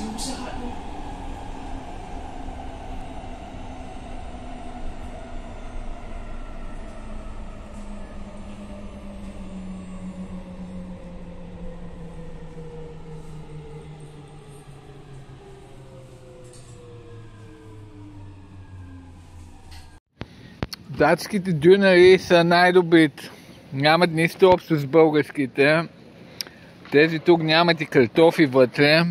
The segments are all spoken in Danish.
snusehold. Датските дюнери са най-добрите. Нямат нищо общо с българските. Тези тук нямат и картофи вътре.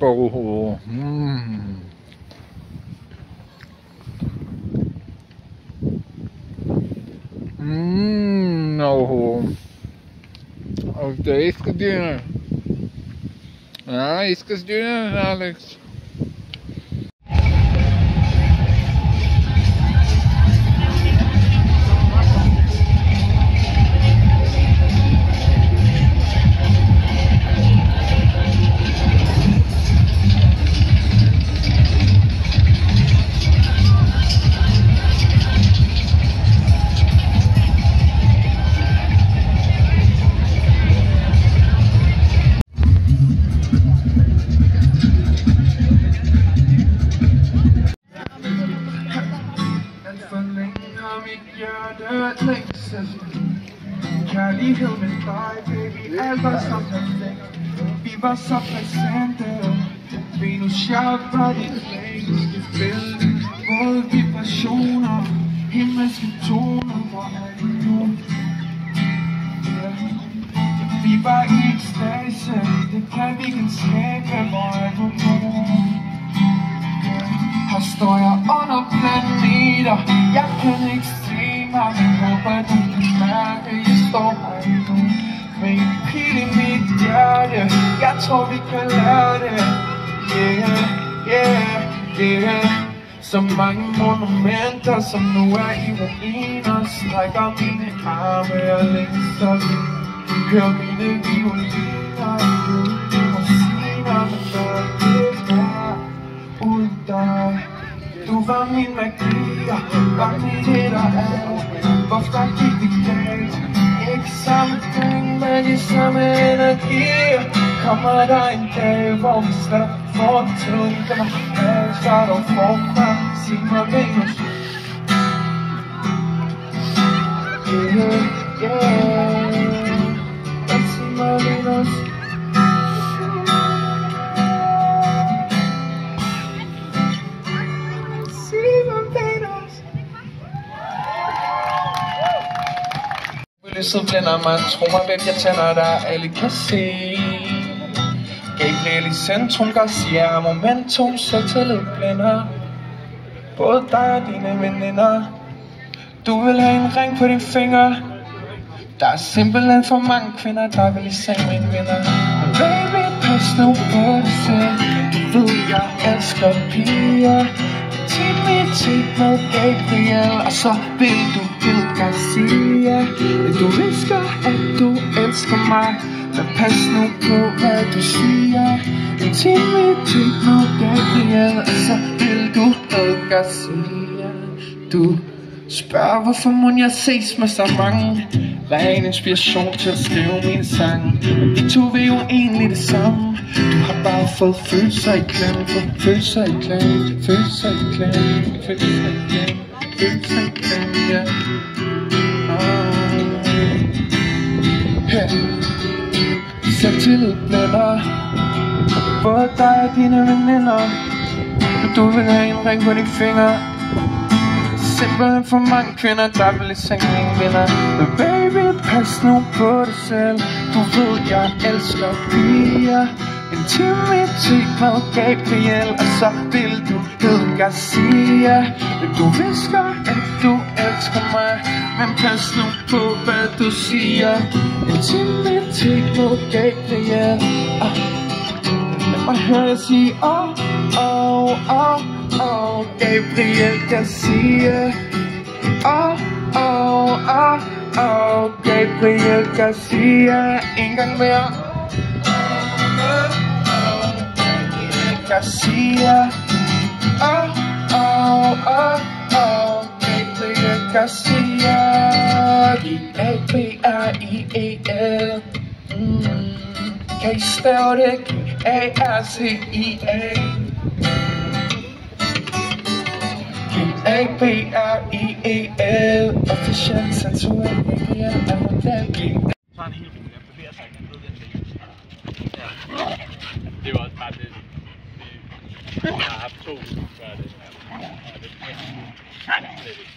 По-хубаво. Много хубаво. Те иска дюнер. Искаш дюнер, Алекс? Kærlighed med dig, baby, alt var så perfekt. Vi var så præsente. Venus, jeg var dit magiske bælte. Både vibrationer, himmelske toner. Hvor er det nu? Vi var i ekstase, det kan vi ikke skabe. Hvor er du nu? Her står jeg under planeter. Jeg kan ikke se mig, men håber du kan mærke. Jeg står her nu med en pil i mit hjerte. Jeg tror vi kan lære det. Yeah, yeah, yeah. Så mange monumenter, som nu er i ruiner. Strækker mine arme og længser ud. Hører mine violiner ud. Og siner med noget der ud dig. Du var min magi, var mit et og alt. Hvorfor gik vi galt? Ikke samme ting, men i samme energi. Kommer der en dag, hvor vi slet får tiden. Den er alt, start og forfra. Sig mig Venus. Yeah, yeah. Sig mig Venus. Lyset blænder mig, tro mig hvem jeg tænder der alle kan se. Gabriel i centrum, Garcia, momentum, selvtillid blænder. Både dig og dine veninder. Du vil have en ring på din finger. Der er simpelthen for mange kvinder, der vil i seng med en vinder. Baby, pas nu på dig selv. Du ved, jeg elsker piger. Intimitet med Gabriel, og så vil du helt Garcia. Du visker, at du elsker mig, men pas nu på, hvad du siger. Intimitet med Gabriel, og så vil du helt Garcia. Du spørger, hvorfor må jeg ses med så mange. Ren inspiration til at skrive mine sange. Vi to vil jo egentlig det samme. Du har bare fået følelser i klem. Følelser i klem. Følelser i klem. Følelser i klem. Følelser i klem, ja. Selvtillid blænder. Både dig og dine veninder. Du vil have en ring på dine fingre. Simpelthen for mange kvinder, der vil i seng med en vinder. Men baby, pas nu på dig selv. Du ved, jeg elsker piger. Intimitet med Gabriel, og så vil du hedde Garcia. Du visker, at du elsker mig, men pas nu på, hvad du siger. Intimitet med Gabriel. Lad mig høre dig sige, Gabriel Garcia. Gabriel Garcia. En gang mere. Garcia. Gabriel Garcia, Gabriel. Kan I stave det? Garcia. Gabriel. Officielt sensuel, Gabriel er model. Så er han helt rolig, han bevæger sig ikke, han ved den del. Ja. Det var også bare det. Jeg har haft 2 uger før det her. Og det er slet ikke.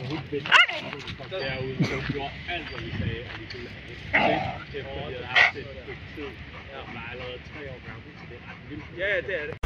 Hun kom derude, så hun gjorde alt, hvad vi sagde, at vi kunne have det. Efter vi havde haft det et stykke tid. Jeg var allerede 3 år gammel, så det er ret vildt. Ja, det er det.